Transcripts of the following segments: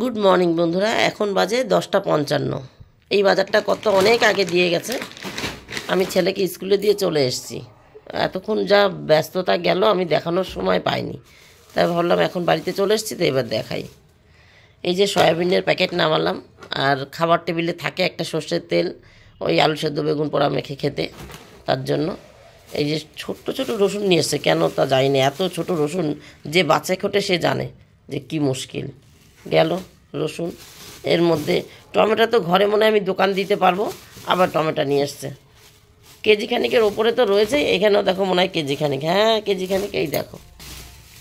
Good morning বন্ধুরা, এখন বাজে 10টা 55। এই বাজারটা কত অনেক আগে দিয়ে গেছে। আমি ছেলেকে স্কুলে দিয়ে চলে এসেছি। এতক্ষণ যা ব্যস্ততা গেল আমি দেখানোর সময় পাইনি, তাই ভাবলাম এখন বাড়িতে চলে এসেছি তো এবার দেখাই। এই যে সয়াবিনের প্যাকেট নামালাম, আর খাবার টেবিলে থাকে একটা সর্ষের তেল, ওই আলু সেদ্ধ বেগুন পোড়া মেখে খেতে। তার জন্য এই যে ছোট্ট ছোট রসুন নিয়ে এসছে, কেন তা জানি না। এত ছোট রসুন যে বাচ্চায় খোটে সে জানে যে কি মুশকিল। গেল রসুন, এর মধ্যে টমেটো তো ঘরে মনে হয় আমি দোকান দিতে পারবো। আবার টমেটো নিয়ে এসছে কেজি খানিকের ওপরে তো রয়েছে, এখানেও দেখো মনে হয় কেজি খানিক। হ্যাঁ কেজি খানিক। এই দেখো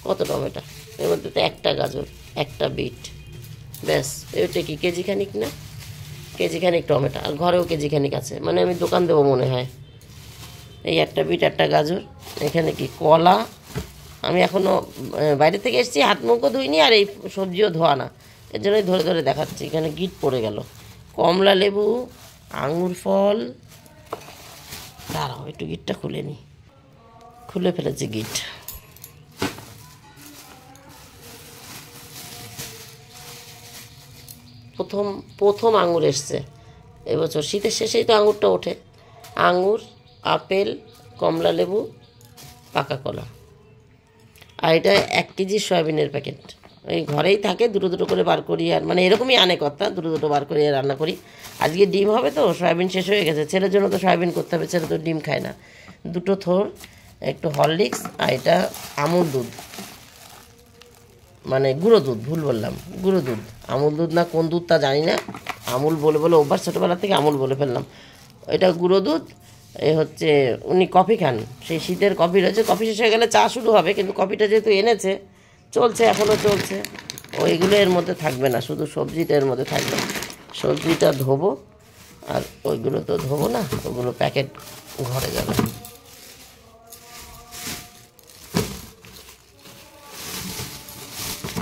কত টমেটো, এর মধ্যে তো একটা গাজর, একটা বিট, ব্যাস। এটা কি কেজি খানিক না? কেজি খানিক টমেটো, আর ঘরেও কেজি খানিক আছে, মানে আমি দোকান দেবো মনে হয়। এই একটা বিট, একটা গাজর, এখানে কি কলা। আমি এখনও বাইরে থেকে এসেছি, হাত মুখও ধুইনি, আর এই সবজিও ধোয়া না, এর জন্যই ধরে ধরে দেখাচ্ছি। এখানে গিট পড়ে গেল, কমলা লেবু, আঙুর ফল। দাঁড়াও একটু গিটটা খুলে নিই। খুলে ফেলেছি গিট। প্রথম প্রথম আঙুর এসছে এবছর, শীতের শেষেই তো আঙুরটা ওঠে। আঙুর, আপেল, কমলা লেবু, পাকা কলা। আর এটা 1 কেজি সয়াবিনের প্যাকেট। ওই ঘরেই থাকে, দুটো দুটো করে বার করি, আর মানে এরকমই আনে কর্তা, দুটো দুটো বার করে রান্না করি। আজকে ডিম হবে তো, সয়াবিন শেষ হয়ে গেছে, ছেলের জন্য তো সয়াবিন করতে হবে, ছেলে তো ডিম খায় না। দুটো থোর, একটু হরলিক্স, আর এটা আমুল দুধ, মানে গুঁড়ো দুধ, ভুল বললাম, গুঁড়ো দুধ। আমুল দুধ না কোন দুধ তা জানি না, আমুল বলে বলে অভ্যাস, ছোটোবেলা থেকে আমুল বলে ফেললাম। এটা গুঁড়ো দুধ। এ হচ্ছে উনি কফি খান, সেই শীতের কফি রয়েছে, কফি শেষ হয়ে গেলে চা শুরু হবে, কিন্তু কফিটা যেহেতু এনেছে চলছে, এখনও চলছে। ওইগুলো এর মধ্যে থাকবে না, শুধু সবজিটা এর মধ্যে থাকবে। সবজিটা ধোবো, আর ওইগুলো তো ধোবো না, ওগুলো প্যাকেট ঘরে যাবে।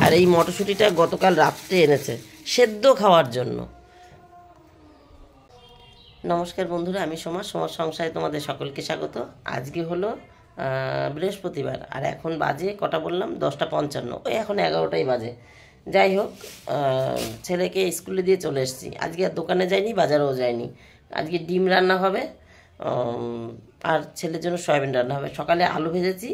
আর এই মটরশুঁটিটা গতকাল রাত্রে এনেছে সেদ্ধ খাওয়ার জন্য। নমস্কার বন্ধুরা, আমি সোমা সংসারে তোমাদের সকলকে স্বাগত। আজকে হলো বৃহস্পতিবার, আর এখন বাজে কটা বললাম, 10টা 55। ওই এখন 11টাই বাজে। যাই হোক, ছেলেকে স্কুলে দিয়ে চলে এসেছি। আজকে আর দোকানে যাইনি, বাজারেও যাইনি। আজকে ডিম রান্না হবে, আর ছেলের জন্য সয়াবিন রান্না হবে। সকালে আলু ভেজেছি,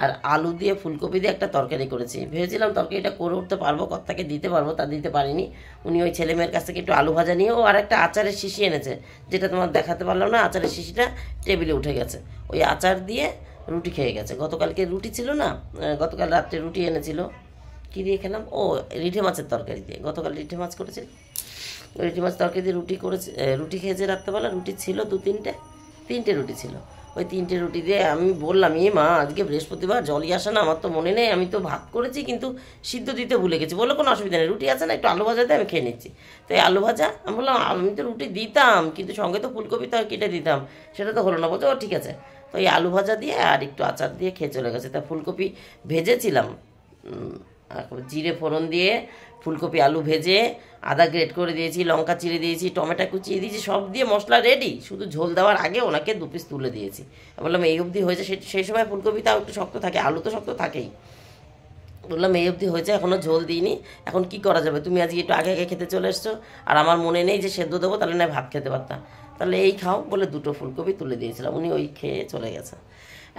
আর আলু দিয়ে ফুলকপি দিয়ে একটা তরকারি করেছি। ভেবেছিলাম তরকারিটা করে উঠতে পারবো, কর্তাকে দিতে পারবো, তা দিতে পারিনি। উনি ওই ছেলে মেয়ের কাছ থেকে একটু আলু ভাজা নিয়ে, ও আর একটা আচারের শিশি এনেছে, যেটা তোমার দেখাতে পারলাম না। আচারের শিশিটা টেবিলে উঠে গেছে, ওই আচার দিয়ে রুটি খেয়ে গেছে। গতকালকে রুটি ছিল না, গতকাল রাত্রে রুটি এনেছিল। কী দিয়ে খেলাম? ও রিঠে মাছের তরকারি দিয়ে, গতকাল রিঠে মাছ করেছিল, রিঠে মাছ তরকারি দিয়ে রুটি করেছে। রুটি খেয়েছে রাত্রেবেলা, রুটি ছিল 2-3টে রুটি ছিল। ওই 3টে রুটি দিয়ে আমি বললাম, মা আজকে বৃহস্পতিবার, জলই আসে না, আমার তো মনে নেই, আমি তো ভাত করেছি কিন্তু সিদ্ধ দিতে ভুলে গেছি। বললো কোনো অসুবিধা নেই, রুটি আছে না, একটু আলু ভাজা দিয়ে আমি খেয়ে নিচ্ছি। তো এই আলু ভাজা, আমি বললাম আমি তো রুটি দিতাম, কিন্তু সঙ্গে তো ফুলকপি তো কেটে দিতাম, সেটা তো হলো না। বলছে ও ঠিক আছে। তো এই আলু ভাজা দিয়ে আর একটু আচার দিয়ে খেয়ে চলে গেছে। তা ফুলকপি ভেজেছিলাম, জিরে ফোড়ন দিয়ে ফুলকপি আলু ভেজে আদা গ্রেট করে দিয়েছি, লঙ্কা চিড়ে দিয়েছি, টমেটো কুচিয়ে দিয়েছি, সব দিয়ে মশলা রেডি। শুধু ঝোল দেওয়ার আগে ওনাকে 2 পিস তুলে দিয়েছি। বললাম এই অবধি হয়েছে। সেই সময় ফুলকপি তাও একটু শক্ত থাকে, আলু তো শক্ত থাকেই। বললাম এই অবধি হয়েছে, এখনও ঝোল দিইনি, এখন কি করা যাবে? তুমি আজকে একটু আগে আগে খেতে চলে এসছো, আর আমার মনে নেই যে সেদ্ধ দেবো, তাহলে না ভাত খেতে পারতাম। তাহলে এই খাও বলে 2টো ফুলকপি তুলে দিয়েছিলাম, উনি ওই খেয়ে চলে গেছে।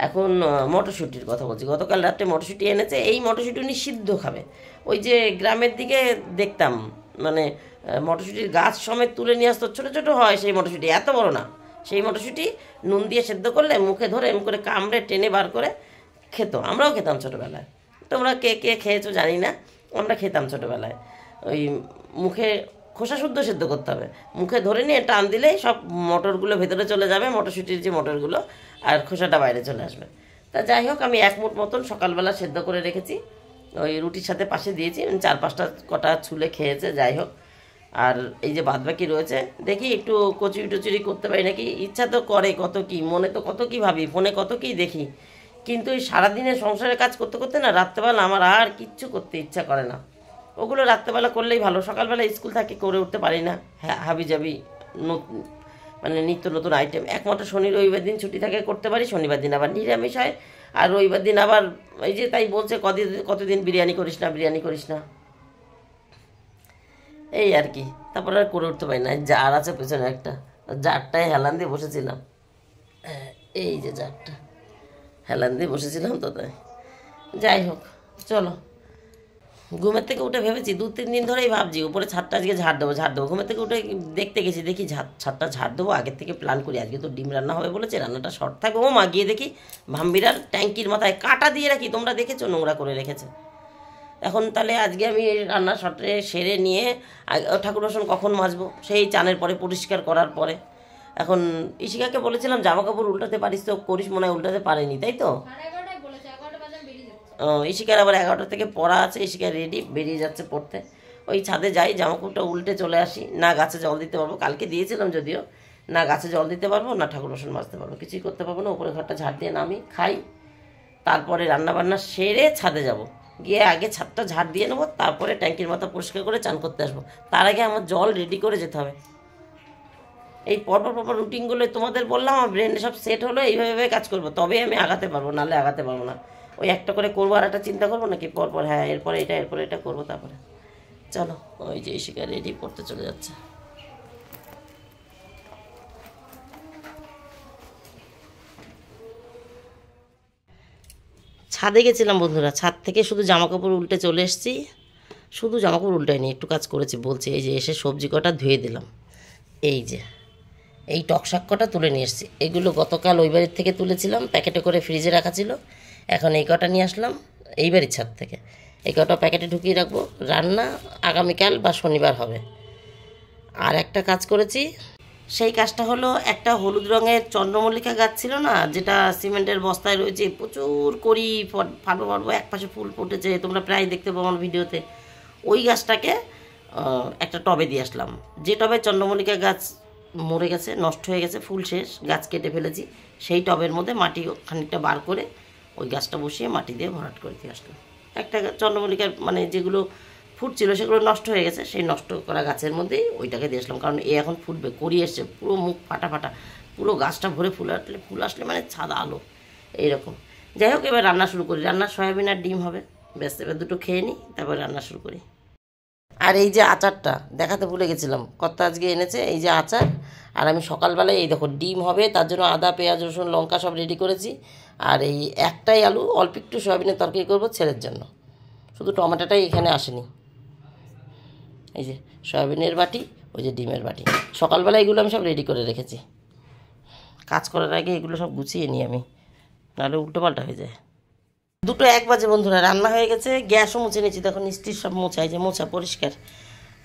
এখন মটরশুঁটির কথা বলছি। গতকাল রাত্রে মটরশুঁটি এনেছে, এই মটরশুঁটি উনি সিদ্ধ খাবে। ওই যে গ্রামের দিকে দেখতাম, মানে মটরশুঁটির গাছ সমেত তুলে নিয়ে আসতো, ছোটো ছোটো হয় সেই মটরশুঁটি, এত বড় না। সেই মটরশুঁটি নুন দিয়ে সেদ্ধ করলে মুখে ধরে এম করে কামড়ে টেনে বার করে খেত। আমরাও খেতাম ছোটোবেলায়, তোমরা কে কে খেয়েছো জানি না, আমরা খেতাম ছোটোবেলায়। ওই মুখে খোসা শুদ্ধ সেদ্ধ করতে হবে, মুখে ধরে নিয়ে টান দিলেই সব মটরগুলো ভেতরে চলে যাবে, মটরশুঁটির যে মটরগুলো, আর খোসাটা বাইরে চলে আসবে। তা যাই হোক, আমি 1 মুঠ মতন সকালবেলা সেদ্ধ করে রেখেছি, ওই রুটির সাথে পাশে দিয়েছি। 4-5টা কটা ছুলে খেয়েছে। যাই হোক, আর এই যে বাদবাকি রয়েছে, দেখি একটু কচুরি টচুরি করতে পারি নাকি। ইচ্ছা তো করে কত কি, মনে তো কত কি ভাবি, ফোনে কত কি দেখি, কিন্তু এই সারাদিনের সংসারের কাজ করতে করতে না রাত্রেবেলা আমার আর কিচ্ছু করতে ইচ্ছা করে না। ওগুলো রাত্রেবেলা করলেই ভালো, সকালবেলা স্কুল থাকে, করে উঠতে পারি না। হ্যাঁ হাবি যাবি, মানে নিত্য নতুন আইটেম। একমাত্র শনি রবিবার দিন ছুটি থাকে, করতে পারি। শনিবার দিন আবার নিরামিষ হয়, আর রবিবার দিন আবার এই যে তাই বলছে কতদিন বিরিয়ানি করিস না, বিরিয়ানি করিস না। এই আর কি। তারপরে আর করে উঠতে পারি না। জার আছে পেছনে একটা, জারটায় হেলান দিয়ে বসেছিলাম। এই যে জারটা হেলান দিয়ে বসেছিলাম তো, তাই। যাই হোক, চলো। ঘুমের থেকে উঠে ভেবেছি 2-3 দিন ধরেই ভাবছি উপরে ছাদটা আজকে ঝাড় দেবো। ঘুমের থেকে উঠে দেখতে গেছি, দেখি ছাদটা ঝাড় দেবো। আগের থেকে প্ল্যান করি, আজকে তো ডিম রান্না হবে বলেছে, রান্নাটা শর্ট থাকবে। ও মা, গিয়ে দেখি ভাম্বিরার ট্যাঙ্কির মাথায় কাঁটা দিয়ে রাখি, তোমরা দেখেছো, নোংরা করে রেখেছে। এখন তাহলে আজকে আমি এই রান্না শর্টে সেরে নিয়ে ঠাকুর বাসন কখন মাজবো, সেই চানের পরে, পরিষ্কার করার পরে। এখন ইশিকাকে বলেছিলাম জামা কাপড় উল্টাতে পারিস তো, করিস, মনে হয় উল্টাতে পারেনি, তাই তো। ইশিকার আবার 11টা থেকে পড়া আছে, ইশিকা রেডি বেরিয়ে যাচ্ছে পড়তে। ওই ছাদে যাই, জামা কাপড়টা উল্টে চলে আসি। না গাছে জল দিতে পারবো, কালকে দিয়েছিলাম যদিও, না গাছে জল দিতে পারবো, না ঠাকুর বাসন মাজতে পারবো, কিছুই করতে পারবো না। উপরে ঘরটা ঝাড় দিয়ে নামি, খাই, তারপরে রান্নাবান্না সেরে ছাদে যাব। গিয়ে আগে ছাদটা ঝাড় দিয়ে নেবো, তারপরে ট্যাঙ্কির মাথা পরিষ্কার করে চান করতে আসবো। তার আগে আমার জল রেডি করে যেতে হবে। এই পরপর রুটিনগুলো তোমাদের বললাম, আমার ব্রেনে সব সেট হলো, এইভাবে কাজ করবো, তবে আমি আগাতে পারবো, নাহলে আগাতে পারবো না। ওই একটা করে করবো আর একটা চিন্তা করবো নাকি পরপর, হ্যাঁ এরপরে এটা করবো, তারপরে। চলো, ওই যে ইশিকা রেডি করতে চলে যাচ্ছে। ছাদে গেছিলাম বন্ধুরা, ছাদ থেকে শুধু জামা কাপড় উল্টে চলে এসেছি। শুধু জামা কাপড় উল্টাইনি, একটু কাজ করেছি বলছি। এই যে এসে সবজি কটা ধুয়ে দিলাম। এই যে এই টক শাক কটা তুলে নিয়ে এসেছি। এগুলো গতকাল ওই বাড়ির থেকে তুলেছিলাম, প্যাকেটে করে ফ্রিজে রাখা ছিল। এখন এই কটা নিয়ে আসলাম এই বাড়ির ছাদ থেকে। এই কটা প্যাকেটে ঢুকিয়ে রাখবো, রান্না আগামীকাল বা শনিবার হবে। আর একটা কাজ করেছি, সেই কাজটা হলো, একটা হলুদ রঙের চন্দ্রমল্লিকা গাছ ছিল না, যেটা সিমেন্টের বস্তায় রয়েছে, প্রচুর করি ফাটবো ফাটবো, একপাশে ফুল ফুটেছে, তোমরা প্রায় দেখতে পাবো আমার ভিডিওতে। ওই গাছটাকে একটা টবে দিয়ে আসলাম। যে টবে চন্দ্রমল্লিকা গাছ মরে গেছে, নষ্ট হয়ে গেছে, ফুল শেষ, গাছ কেটে ফেলেছি, সেই টবের মধ্যে মাটি খানিকটা বার করে ওই গাছটা বসিয়ে মাটি দিয়ে ভরাট করে দিয়ে আসলাম। একটা চন্দ্রমল্লিকার মানে যেগুলো ফুটছিল সেগুলো নষ্ট হয়ে গেছে, সেই নষ্ট করা গাছের মধ্যেই ওইটাকে দিয়ে আসলাম। কারণ এ এখন ফুটবে, করি এসছে, পুরো মুখ ফাটা ফাটা, পুরো গাছটা ভরে ফুল আসলে মানে ছাদা আলো এইরকম। যাই হোক, এবার রান্না শুরু করি। রান্না সয়াবিন আর ডিম হবে, ব্যাস। এবার দুটো খেয়ে নিই, তারপর রান্না শুরু করি। আর এই যে আচারটা দেখাতে ভুলে গেছিলাম, কত আজকে এনেছে, এই যে আচার। আর আমি সকালবেলায় এই দেখো ডিম হবে, তার জন্য আদা, পেঁয়াজ, রসুন, লঙ্কা সব রেডি করেছি। আর এই একটাই আলু, অল্প একটু সয়াবিনের তরকারি করবো ছেলের জন্য, শুধু টমেটোটাই এখানে আসেনি। এই যে সয়াবিনের বাটি, ওই যে ডিমের বাটি। সকালবেলা এগুলো আমি সব রেডি করে রেখেছি, কাজ করার আগে এগুলো সব গুছিয়ে নিই আমি, নাহলে উল্টোপাল্টা হয়ে যায়। 2:01 বাজে বন্ধুরা, রান্না হয়ে গেছে, গ্যাসও মুছে নিয়েছি, দেখো নিশ্চিত সব মোছা, এই যে মোছা পরিষ্কার।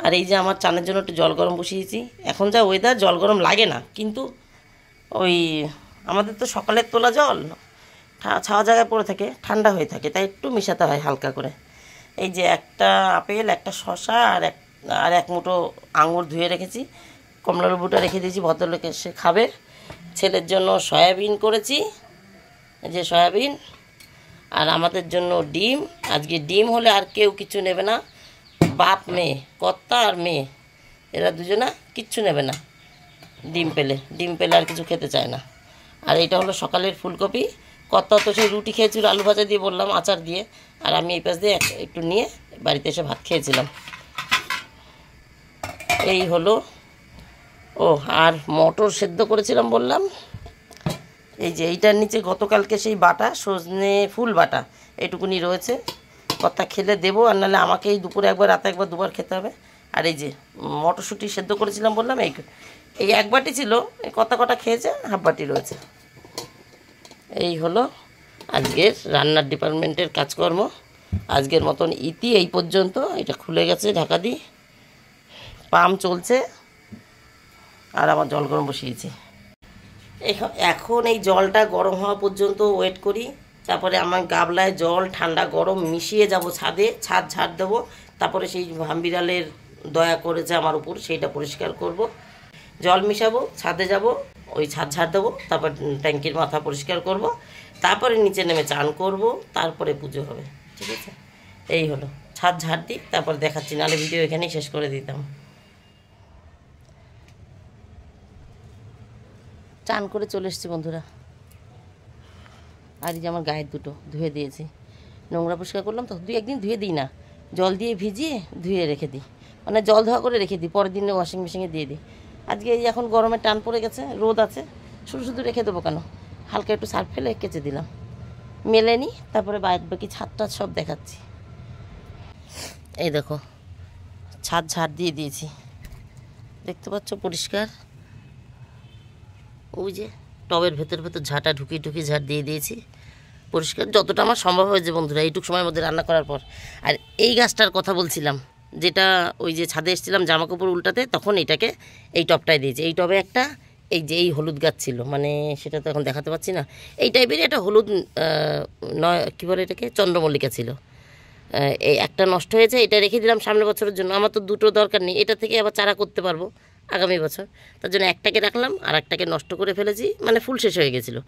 আর এই যে আমার চানের জন্য একটু জল গরম বসিয়েছি। এখন যা ওয়েদার, জল গরম লাগে না, কিন্তু ওই আমাদের তো সকালের তোলা জল ছাওয়া জায়গায় পড়ে থাকে, ঠান্ডা হয়ে থাকে, তাই একটু মিশাতে হয় হালকা করে। এই যে একটা আপেল, একটা শসা, আর এক মুঠো আঙুর ধুয়ে রেখেছি, কমলা লেবুটা রেখে দিয়েছি, ভদ্রলোকে সে খাবে। ছেলের জন্য সয়াবিন করেছি, এই যে সয়াবিন। আর আমাদের জন্য ডিম। আজকে ডিম হলে আর কেউ কিছু নেবে না, বাপ মেয়ে, কর্তা আর মেয়ে, এরা দুজনা কিচ্ছু নেবে না ডিম পেলে আর কিছু খেতে চায় না। আর এটা হলো সকালের ফুলকপি। কর্তা তো সেই রুটি খেয়েছিল আলু ভাজা দিয়ে, বললাম আচার দিয়ে, আর আমি এই পাশ দিয়ে একটু নিয়ে বাড়িতে এসে ভাত খেয়েছিলাম। এই হলো। ও, আর মটর সেদ্ধ করেছিলাম বললাম। এই যে এইটার নিচে গতকালকে সেই বাটা সজনে ফুল বাটা এইটুকুনি রয়েছে, কর্তা খেলে দেবো, আর নাহলে আমাকেই দুপুরে একবার, রাতে একবার, দুবার খেতে হবে। আর এই যে মটরশুঁটি সেদ্ধ করেছিলাম বললাম, এই এক বাটি ছিল, এই কটা খেয়েছে, হাফ বাটি রয়েছে। এই হলো আজকের রান্নার ডিপার্টমেন্টের কাজকর্ম। আজকের মতন ইতি এই পর্যন্ত। এটা খুলে গেছে ঢাকা দিয়ে, পাম্প চলছে, আর আমার জল গরম বসিয়েছি। এখন এই জলটা গরম হওয়া পর্যন্ত ওয়েট করি, তারপরে আমার গাবলায় জল ঠান্ডা গরম মিশিয়ে যাব ছাদে, ছাদ ঝাড় দেবো। তারপরে সেই ভামবিড়ালের দয়া করেছে আমার উপর, সেইটা পরিষ্কার করব। জল মিশাবো, ছাদে যাব, ওই ছাদ ঝাড় দেবো, তারপর ট্যাঙ্কির মাথা পরিষ্কার করব, তারপরে নিচে নেমে চান করব, তারপরে পুজো হবে। ঠিক আছে, এই হলো। ছাদ ঝাড় দিই, তারপর দেখাচ্ছি, নাহলে ভিডিও এখানেই শেষ করে দিতাম। চান করে চলে এসেছি বন্ধুরা। আর এই যে আমার গায়ের দুটো ধুয়ে দিয়েছি, নোংরা পরিষ্কার করলাম তো, 2-1 দিন ধুয়ে দিই না, জল দিয়ে ভিজিয়ে ধুয়ে রেখে দিই, মানে জল ধোয়া করে রেখে দিই, পরের দিনে ওয়াশিং মেশিনে দিয়ে দিই। আজকে এই এখন গরমে টান পড়ে গেছে, রোদ আছে, শুধু শুধু রেখে দেবো কেন, হালকা একটু সার্ফ ফেলে কেচে দিলাম, মেলে নিই, তারপরে বাকি ছাদ টাদ সব দেখাচ্ছি। এই দেখো ছাদ ঝাড় দিয়ে দিয়েছি, দেখতে পাচ্ছ পরিষ্কার। ওই যে টবের ভেতর ভেতর ঝাঁটা ঢুকিয়ে ঝাড় দিয়ে দিয়েছি, পরিষ্কার যতটা আমার সম্ভব হয়েছে বন্ধুরা এইটুকু সময়ের মধ্যে রান্না করার পর। আর এই গাছটার কথা বলছিলাম, যেটা ওই যে ছাদে এসেছিলাম জামা কাপড় উল্টাতে, তখন এটাকে এই টবটায় দিয়েছি। এই টবে একটা এই যে এই হলুদ গাছ ছিল, মানে সেটা তো এখন দেখাতে পাচ্ছি না, এই টাইপের একটা হলুদ কী বলে এটাকে, চন্দ্রমল্লিকা ছিল। এই একটা নষ্ট হয়েছে, এটা রেখে দিলাম সামনের বছরের জন্য। আমার তো দুটো দরকার নেই, এটা থেকে আবার চারা করতে পারবো আগামী বছর, তার জন্য একটাকে রাখলাম, আর একটাকে নষ্ট করে ফেলেছি, মানে ফুল শেষ হয়ে গেছিলো।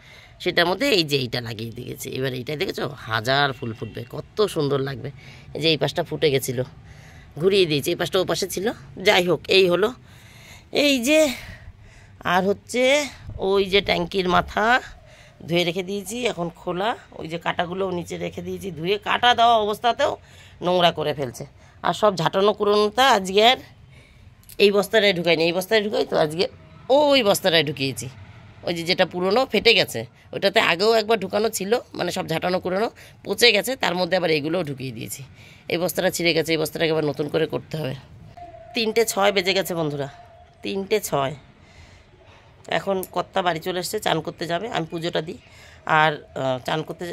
সেটার মধ্যে এই যে এইটা লাগিয়ে দিয়েছি। এবার এইটা দেখেছো, হাজার ফুল ফুটবে, কত সুন্দর লাগবে। এই যে এই পাশটা ফুটে গেছিলো, ঘুরিয়ে দিয়েছি, এই পাশটা ও পাশে ছিল। যাই হোক, এই হলো এই যে। আর হচ্ছে ওই যে ট্যাঙ্কির মাথা ধুয়ে রেখে দিয়েছি, এখন খোলা। ওই যে কাঁটাগুলোও নিচে রেখে দিয়েছি, ধুয়ে কাটা দেওয়া অবস্থাতেও নোংরা করে ফেলছে। আর সব ঝাঁটানো কুড়োনোটা আজকে আর এই বস্তাটায় ঢুকাইনি, এই বস্তায় ঢুকাই তো আজকে ওই বস্তাটায় ঢুকিয়েছি। ওই যে যেটা পুরনো ফেটে গেছে, ওটাতে আগেও একবার ঢুকানো ছিল, মানে সব ঝাঁটানো কুড়োনো পচে গেছে, তার মধ্যে আবার এইগুলোও ঢুকিয়ে দিয়েছি। এই বস্তাটা ছিঁড়ে গেছে, এই বস্তাটাকে আবার নতুন করে করতে হবে। 3:06 বেজে গেছে বন্ধুরা, 3:06। এখন কর্তা বাড়ি চলে এসছে, চান করতে যাবে, আমি পুজোটা দিই। আর চান করতে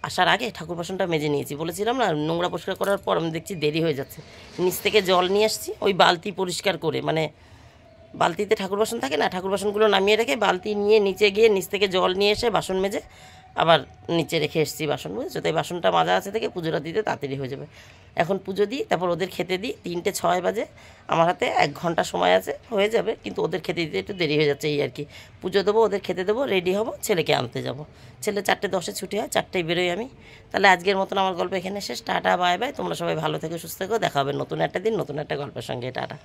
আসার আগে ঠাকুর বাসনটা মেজে নিয়েছি, বলেছিলাম না নোংরা পরিষ্কার করার পর আমি দেখছি দেরি হয়ে যাচ্ছে। নিচ থেকে জল নিয়ে আসছি, ওই বালতি পরিষ্কার করে, মানে বালতিতে ঠাকুর বাসন থাকে না, ঠাকুর বাসনগুলো নামিয়ে রেখে বালতি নিয়ে নিচে গিয়ে নিচ থেকে জল নিয়ে এসে বাসন মেজে আবার নিচে রেখে এসেছি বাসন, বুঝেছো? তাই বাসনটা মাজা আছে থেকে পুজোটা দিতে তাড়াতাড়ি হয়ে যাবে। এখন পুজো দিই, তারপর ওদের খেতে দিই। 3:06 বাজে, আমার হাতে 1 ঘন্টা সময় আছে, হয়ে যাবে, কিন্তু ওদের খেতে দিতে একটু দেরি হয়ে যাচ্ছে এই আর কি। পুজো দেবো, ওদের খেতে দেবো, রেডি হবো, ছেলেকে আনতে যাব। ছেলে 4:10-এ ছুটি হয়, 4টায় বেরোই আমি। তাহলে আজকের মতন আমার গল্প এখানে শেষ। Tata, bye bye. তোমরা সবাই ভালো থেকো, সুস্থ থেকো, দেখা হবে নতুন একটা দিন নতুন একটা গল্পের সঙ্গে। টাটা।